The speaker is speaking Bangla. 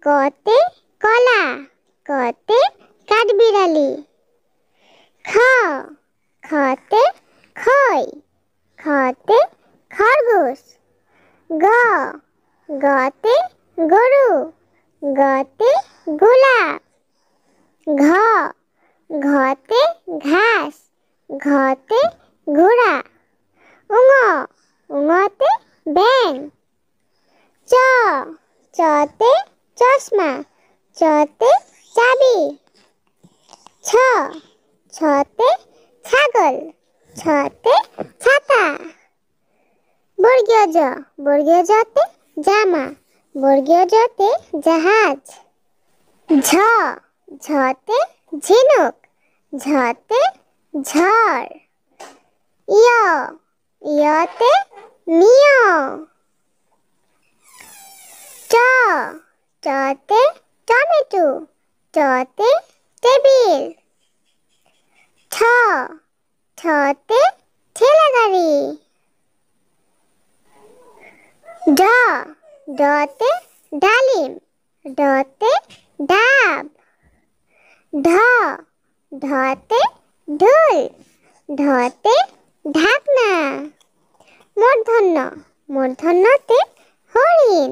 কতে কলা, কতে কাঠবিড়ালি। খ খতে খই, খতে খরগোশ। গ গতে গরু, গতে গোলাপ। ঘ ঘতে ঘাস, ঘতে ঘোড়া। উঙ উঙতে ব্যাঙ। চ চতে চশমা, চতে চাবি। ছ ছতে ছাগল, ছতে ছাতা। বর্গীয় জ, বর্গীয় জতে জামা, বর্গীয় জতে জাহাজ। ঝ ঝতে ঝিনুক, ঝতে ঝড়। ইয় ইয়তে মিয়। ট টতে টমেটো, টতে টেবিল। ঠ ঠতে ঠেলাগাড়ি। ড ডতে ডালিম, ডতে ডাব। ঢ ঢতে ঢোল, ঢতে ঢাকনা। মূর্ধন্য, মূর্ধন্যতে হরিণ।